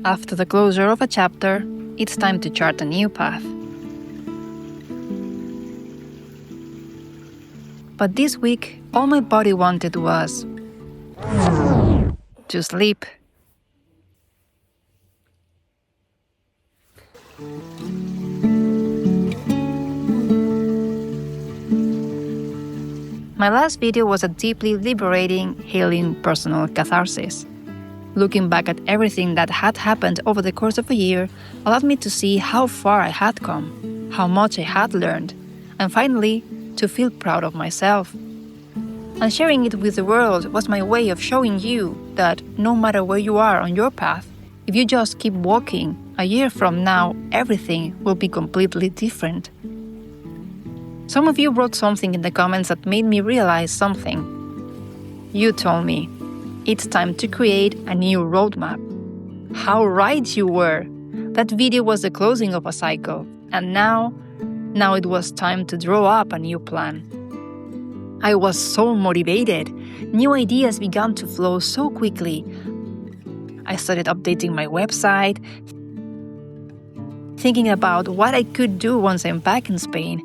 After the closure of a chapter, it's time to chart a new path. But this week, all my body wanted was to sleep. My last video was a deeply liberating, healing personal catharsis. Looking back at everything that had happened over the course of a year allowed me to see how far I had come, how much I had learned, and finally, to feel proud of myself. And sharing it with the world was my way of showing you that no matter where you are on your path, if you just keep walking, a year from now, everything will be completely different. Some of you wrote something in the comments that made me realize something. You told me, it's time to create a new roadmap. How right you were! That video was the closing of a cycle, and now it was time to draw up a new plan. I was so motivated. New ideas began to flow so quickly. I started updating my website, thinking about what I could do once I'm back in Spain.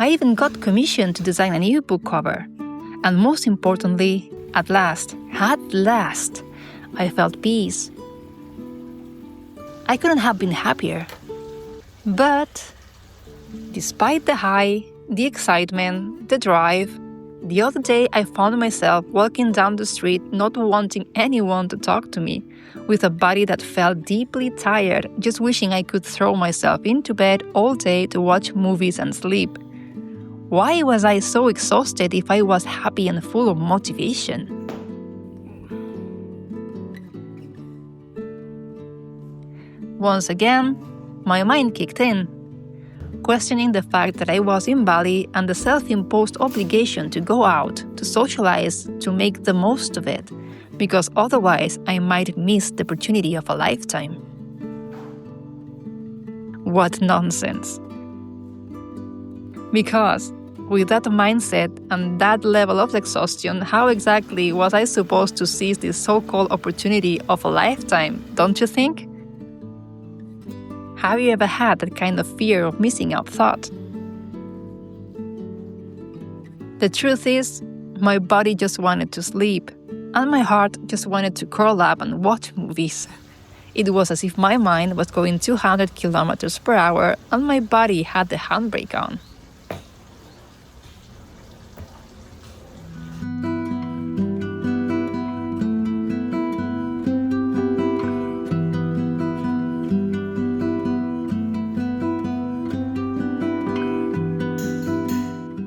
I even got commissioned to design a new book cover. And most importantly, at last, I felt peace. I couldn't have been happier. But despite the high, the excitement, the drive, the other day I found myself walking down the street not wanting anyone to talk to me, with a body that felt deeply tired, just wishing I could throw myself into bed all day to watch movies and sleep. Why was I so exhausted if I was happy and full of motivation? Once again, my mind kicked in, questioning the fact that I was in Bali and the self-imposed obligation to go out, to socialize, to make the most of it, because otherwise I might miss the opportunity of a lifetime. What nonsense! Because with that mindset and that level of exhaustion, how exactly was I supposed to seize this so-called opportunity of a lifetime, don't you think? Have you ever had that kind of fear of missing out thought? The truth is, my body just wanted to sleep, and my heart just wanted to curl up and watch movies. It was as if my mind was going 200 kilometers per hour and my body had the handbrake on.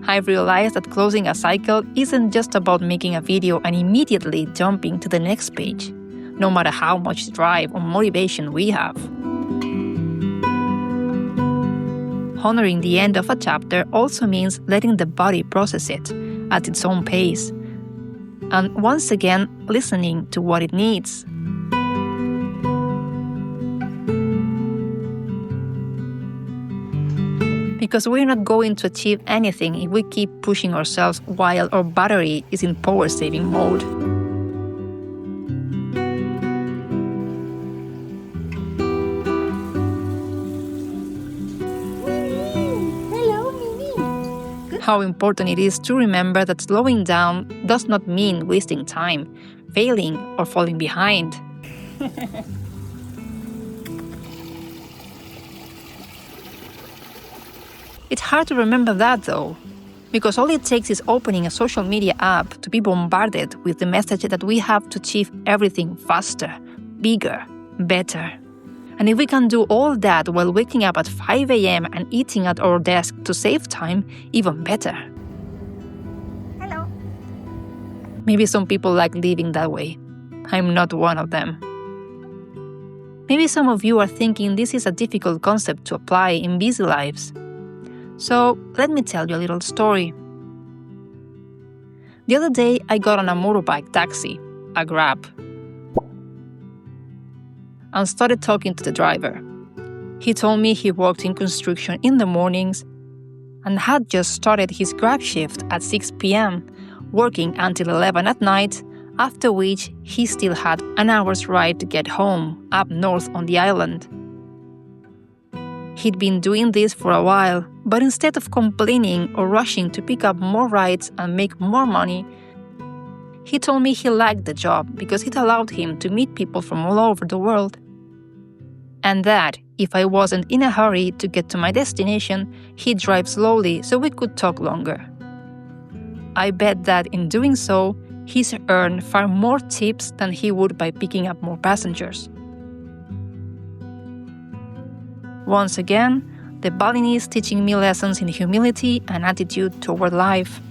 I've realized that closing a cycle isn't just about making a video and immediately jumping to the next page, no matter how much drive or motivation we have. Honoring the end of a chapter also means letting the body process it at its own pace, and once again listening to what it needs. Because we're not going to achieve anything if we keep pushing ourselves while our battery is in power-saving mode. Hello, Mimi. How important it is to remember that slowing down does not mean wasting time, failing, or falling behind. It's hard to remember that though, because all it takes is opening a social media app to be bombarded with the message that we have to achieve everything faster, bigger, better. And if we can do all that while waking up at 5 a.m. and eating at our desk to save time, even better. Hello. Maybe some people like living that way. I'm not one of them. Maybe some of you are thinking this is a difficult concept to apply in busy lives. So let me tell you a little story. The other day I got on a motorbike taxi, a Grab, and started talking to the driver. He told me he worked in construction in the mornings and had just started his Grab shift at 6 p.m., working until 11 at night, after which he still had an hour's ride to get home, up north on the island. He'd been doing this for a while, but instead of complaining or rushing to pick up more rides and make more money, he told me he liked the job because it allowed him to meet people from all over the world. And that, if I wasn't in a hurry to get to my destination, he'd drive slowly so we could talk longer. I bet that in doing so, he's earned far more tips than he would by picking up more passengers. Once again, the Balinese teaching me lessons in humility and attitude toward life.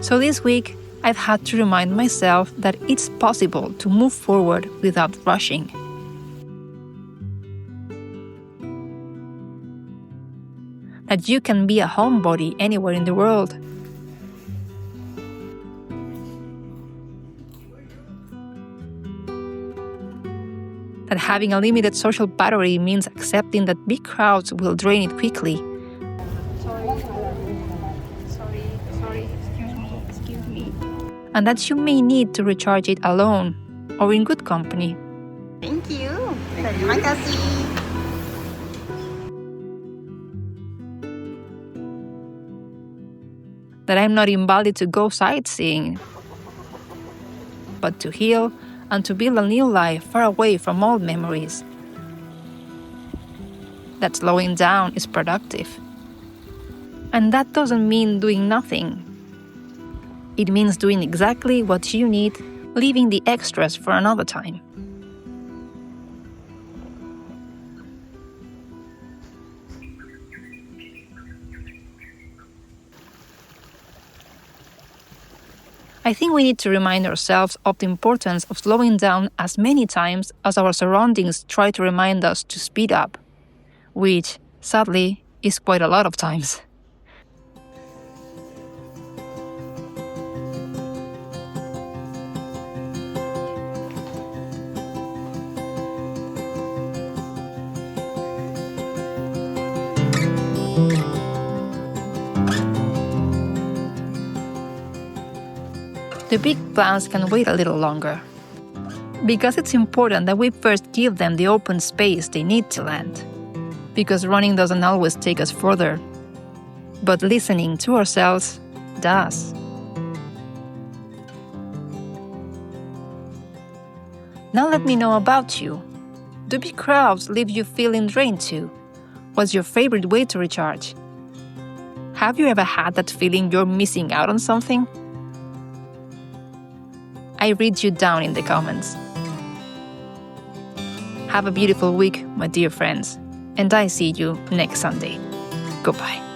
So this week, I've had to remind myself that it's possible to move forward without rushing. That you can be a homebody anywhere in the world. That having a limited social battery means accepting that big crowds will drain it quickly. Sorry, excuse me. And that you may need to recharge it alone or in good company. Thank you. Terima kasih. That I'm not in Bali to go sightseeing, but to heal and to build a new life far away from old memories. That slowing down is productive. And that doesn't mean doing nothing. It means doing exactly what you need, leaving the extras for another time. I think we need to remind ourselves of the importance of slowing down as many times as our surroundings try to remind us to speed up, which, sadly, is quite a lot of times. The big plans can wait a little longer, because it's important that we first give them the open space they need to land, because running doesn't always take us further, but listening to ourselves does. Now let me know about you. Do big crowds leave you feeling drained too? What's your favorite way to recharge? Have you ever had that feeling you're missing out on something? I read you down in the comments. Have a beautiful week, my dear friends, and I see you next Sunday. Goodbye.